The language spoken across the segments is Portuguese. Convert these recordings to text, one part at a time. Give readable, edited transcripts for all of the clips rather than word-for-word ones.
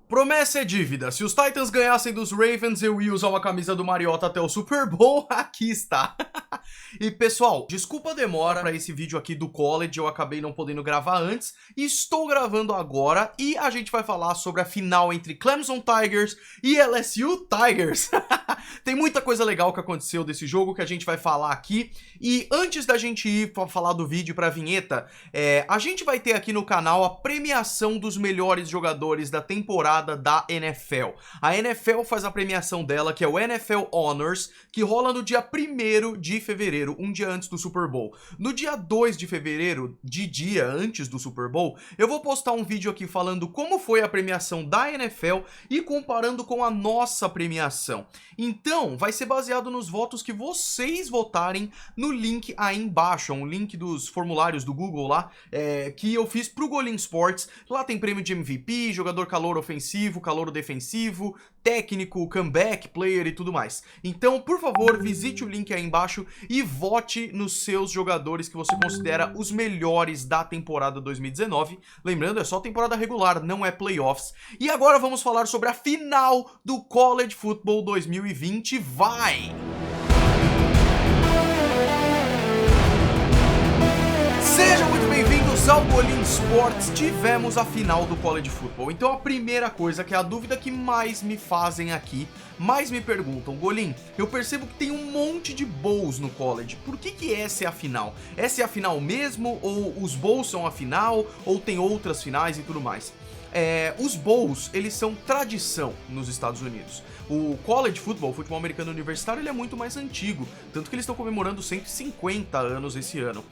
Promessa é dívida. Se os Titans ganhassem dos Ravens, eu ia usar uma camisa do Mariota até o Super Bowl. Aqui está. E pessoal, desculpa a demora para esse vídeo aqui do college, eu acabei não podendo gravar antes, e estou gravando agora, e a gente vai falar sobre a final entre Clemson Tigers e LSU Tigers. Tem muita coisa legal que aconteceu desse jogo que a gente vai falar aqui, e antes da gente ir para falar do vídeo para a vinheta, a gente vai ter aqui no canal a premiação dos melhores jogadores da temporada da NFL. A NFL faz a premiação dela, que é o NFL Honors, que rola no dia 1º de fevereiro, um dia antes do Super Bowl. No dia 2 de fevereiro, dia antes do Super Bowl, eu vou postar um vídeo aqui falando como foi a premiação da NFL e comparando com a nossa premiação. Então, vai ser baseado nos votos que vocês votarem no link aí embaixo, um link dos formulários do Google lá, que eu fiz pro Golim Sports. Lá tem prêmio de MVP, jogador calouro ofensivo, calouro defensivo, técnico, comeback, player e tudo mais. Então, por favor, visite o link aí embaixo e vote nos seus jogadores que você considera os melhores da temporada 2019. Lembrando, é só temporada regular, não é playoffs. E agora vamos falar sobre a final do College Football 2020. Vai! Sejam muito bem-vindos ao Golim Sports. Tivemos a final do College Football. Então a primeira coisa, que é a dúvida que mais me fazem aqui, mais me perguntam: Golim, eu percebo que tem um monte de bowls no college, por que essa é a final? Essa é a final mesmo? Ou os bowls são a final? Ou tem outras finais e tudo mais? Os bowls, eles são tradição nos Estados Unidos. O college football, o futebol americano universitário, ele é muito mais antigo, tanto que eles estão comemorando 150 anos esse ano.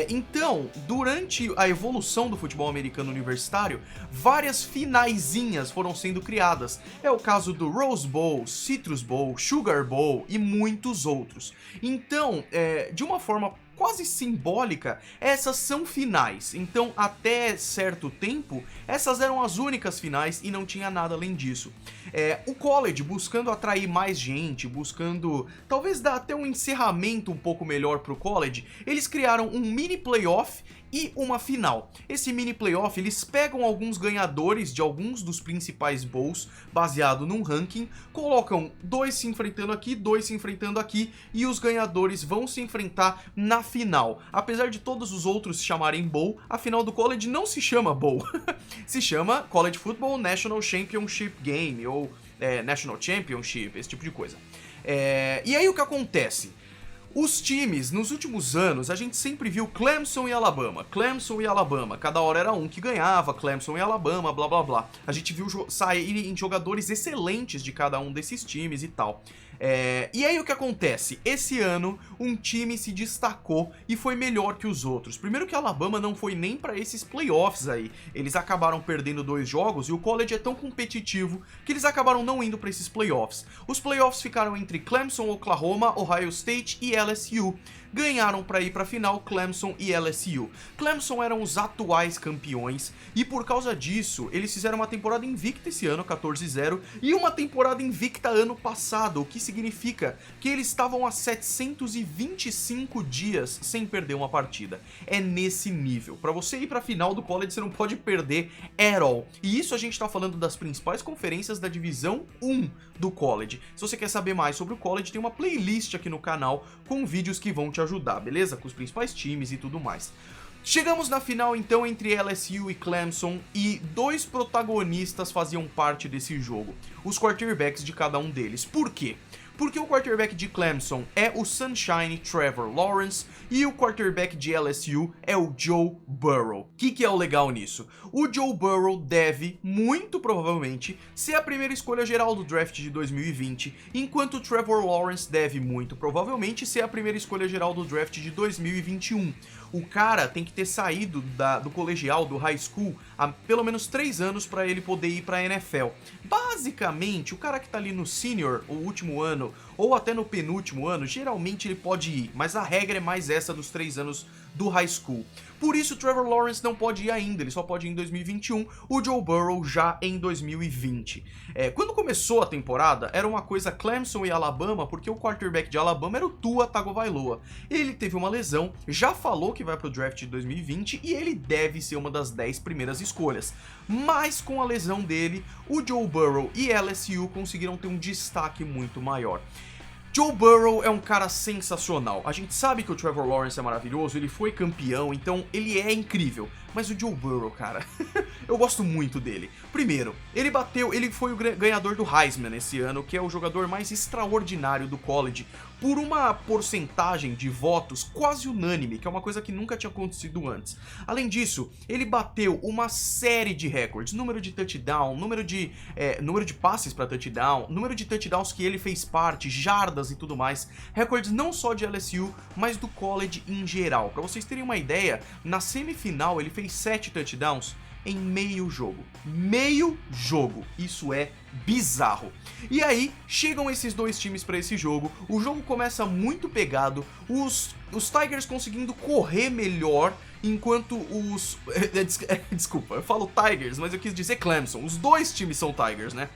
Então, durante a evolução do futebol americano universitário, várias finaizinhas foram sendo criadas. É o caso do Rose Bowl, Citrus Bowl, Sugar Bowl e muitos outros. Então, de uma forma quase simbólica, essas são finais. Então, até certo tempo, essas eram as únicas finais e não tinha nada além disso. O college, buscando atrair mais gente, buscando talvez dar até um encerramento um pouco melhor pro college, eles criaram um mini playoff e uma final. Esse mini playoff, eles pegam alguns ganhadores de alguns dos principais bowls, baseado num ranking, colocam dois se enfrentando aqui, dois se enfrentando aqui, e os ganhadores vão se enfrentar na final. Apesar de todos os outros se chamarem bowl, a final do college não se chama bowl. Se chama College Football National Championship Game, ou National Championship, esse tipo de coisa. E aí o que acontece? Os times, nos últimos anos, a gente sempre viu Clemson e Alabama, cada hora era um que ganhava, Clemson e Alabama, blá blá blá. A gente viu saírem jogadores excelentes de cada um desses times e tal. E aí o que acontece? Esse ano, um time se destacou e foi melhor que os outros. Primeiro que a Alabama não foi nem para esses playoffs aí. Eles acabaram perdendo 2 jogos e o college é tão competitivo que eles acabaram não indo para esses playoffs. Os playoffs ficaram entre Clemson, Oklahoma, Ohio State e LSU. Ganharam para ir para a final Clemson e LSU. Clemson eram os atuais campeões e por causa disso eles fizeram uma temporada invicta esse ano, 14-0, e uma temporada invicta ano passado, o que significa que eles estavam há 725 dias sem perder uma partida. É nesse nível. Para você ir para a final do college você não pode perder at all. E isso a gente está falando das principais conferências da divisão 1 do college. Se você quer saber mais sobre o college, tem uma playlist aqui no canal com vídeos que vão te ajudar, beleza? Com os principais times e tudo mais. Chegamos na final então entre LSU e Clemson e 2 protagonistas faziam parte desse jogo, os quarterbacks de cada um deles. Por quê? Porque o quarterback de Clemson é o Sunshine Trevor Lawrence e o quarterback de LSU é o Joe Burrow. O que é o legal nisso? O Joe Burrow deve, muito provavelmente, ser a primeira escolha geral do draft de 2020, enquanto o Trevor Lawrence deve, muito provavelmente, ser a primeira escolha geral do draft de 2021. O cara tem que ter saído do colegial, do high school, há pelo menos 3 anos para ele poder ir para a NFL. Basicamente, o cara que tá ali no senior, o último ano, ou até no penúltimo ano, geralmente ele pode ir, mas a regra é mais essa dos 3 anos do high school. Por isso, o Trevor Lawrence não pode ir ainda, ele só pode ir em 2021, o Joe Burrow já em 2020. Quando começou a temporada, era uma coisa Clemson e Alabama, porque o quarterback de Alabama era o Tua Tagovailoa. Ele teve uma lesão, já falou que vai pro draft de 2020 e ele deve ser uma das 10 primeiras escolhas. Mas com a lesão dele, o Joe Burrow e LSU conseguiram ter um destaque muito maior. Joe Burrow é um cara sensacional. A gente sabe que o Trevor Lawrence é maravilhoso, ele foi campeão, então ele é incrível. Mas o Joe Burrow, cara, eu gosto muito dele. Primeiro, ele foi o ganhador do Heisman esse ano, que é o jogador mais extraordinário do college, por uma porcentagem de votos quase unânime, que é uma coisa que nunca tinha acontecido antes. Além disso, ele bateu uma série de recordes, número de touchdown, número de passes para touchdown, número de touchdowns que ele fez parte, jardas e tudo mais, recordes não só de LSU, mas do college em geral. Para vocês terem uma ideia, na semifinal ele fez 7 touchdowns em meio jogo. Meio jogo. Isso é bizarro. E aí, chegam esses dois times para esse jogo, o jogo começa muito pegado, os Tigers conseguindo correr melhor, enquanto os... Desculpa, eu falo Tigers, mas eu quis dizer Clemson. Os dois times são Tigers, né?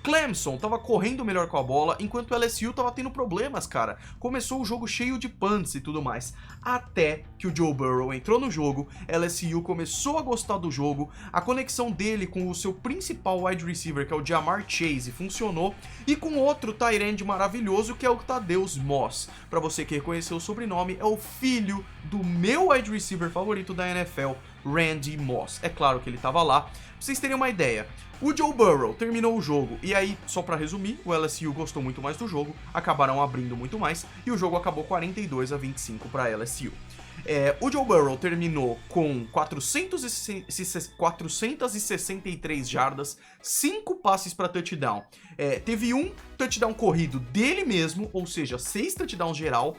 Clemson tava correndo melhor com a bola, enquanto o LSU tava tendo problemas, cara. Começou o jogo cheio de punts e tudo mais. Até que o Joe Burrow entrou no jogo, LSU começou a gostar do jogo, a conexão dele com o seu principal wide receiver, que é o Ja'Marr Chase, funcionou, e com outro tight end maravilhoso, que é o Thaddeus Moss. Pra você que reconheceu o sobrenome, é o filho do meu wide receiver favorito da NFL, Randy Moss. É claro que ele tava lá. Pra vocês terem uma ideia, o Joe Burrow terminou o jogo, e aí, só pra resumir, o LSU gostou muito mais do jogo, acabaram abrindo muito mais, e o jogo acabou 42-25 pra LSU. O Joe Burrow terminou com 463 jardas, 5 passes para touchdown. Teve um touchdown corrido dele mesmo, ou seja, 6 touchdowns geral.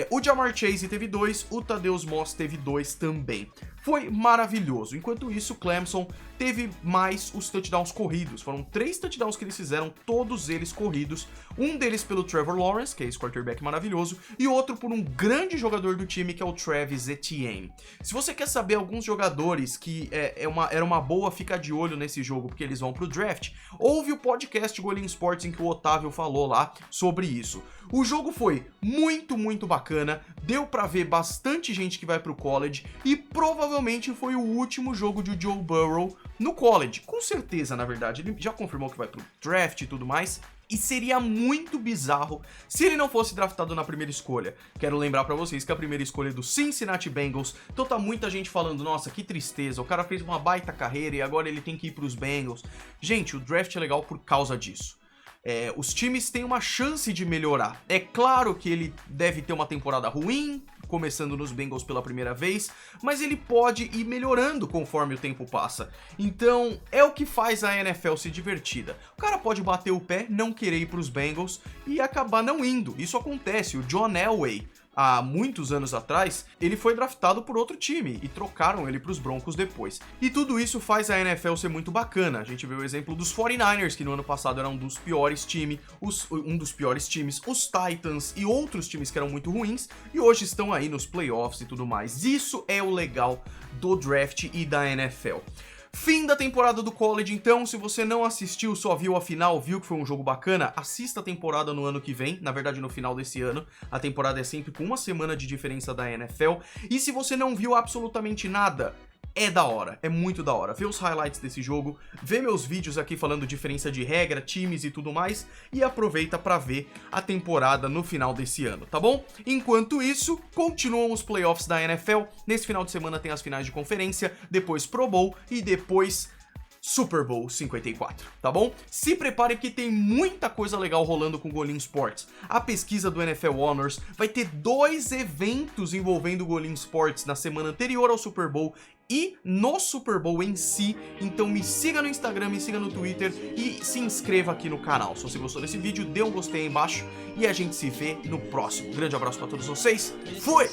O Ja'Marr Chase teve 2, o Thaddeus Moss teve 2 também. Foi maravilhoso. Enquanto isso, Clemson teve mais os touchdowns corridos. Foram 3 touchdowns que eles fizeram, todos eles corridos. Um deles pelo Trevor Lawrence, que é esse quarterback maravilhoso, e outro por um grande jogador do time, que é o Travis Etienne. Se você quer saber alguns jogadores que era uma boa ficar de olho nesse jogo, porque eles vão pro draft, ouve o podcast Golim Sports em que o Otávio falou lá sobre isso. O jogo foi muito, muito bacana, deu pra ver bastante gente que vai pro college, e provavelmente foi o último jogo de Joe Burrow no college. Com certeza, na verdade, ele já confirmou que vai pro draft e tudo mais, e seria muito bizarro se ele não fosse draftado na primeira escolha. Quero lembrar pra vocês que a primeira escolha é do Cincinnati Bengals, então tá muita gente falando, nossa, que tristeza, o cara fez uma baita carreira e agora ele tem que ir pros Bengals. Gente, o draft é legal por causa disso. Os times têm uma chance de melhorar. É claro que ele deve ter uma temporada ruim, começando nos Bengals pela primeira vez, mas ele pode ir melhorando conforme o tempo passa. Então, é o que faz a NFL ser divertida. O cara pode bater o pé, não querer ir pros Bengals e acabar não indo. Isso acontece. O John Elway, há muitos anos atrás, ele foi draftado por outro time e trocaram ele para os Broncos depois. E tudo isso faz a NFL ser muito bacana. A gente vê o exemplo dos 49ers, que no ano passado eram um dos piores times, os Titans e outros times que eram muito ruins, e hoje estão aí nos playoffs e tudo mais. Isso é o legal do draft e da NFL. Fim da temporada do college, então. Se você não assistiu, só viu a final, viu que foi um jogo bacana, assista a temporada no ano que vem, na verdade no final desse ano. A temporada é sempre com uma semana de diferença da NFL. E se você não viu absolutamente nada, é da hora, é muito da hora. Vê os highlights desse jogo, vê meus vídeos aqui falando diferença de regra, times e tudo mais, e aproveita pra ver a temporada no final desse ano, tá bom? Enquanto isso, continuam os playoffs da NFL. Nesse final de semana tem as finais de conferência, depois Pro Bowl e depois Super Bowl 54, tá bom? Se prepare que tem muita coisa legal rolando com o Golim Sports. A pesquisa do NFL Honors vai ter 2 eventos envolvendo o Golim Sports na semana anterior ao Super Bowl e no Super Bowl em si. Então me siga no Instagram, me siga no Twitter e se inscreva aqui no canal. Se você gostou desse vídeo, dê um gostei aí embaixo e a gente se vê no próximo. Grande abraço pra todos vocês, fui!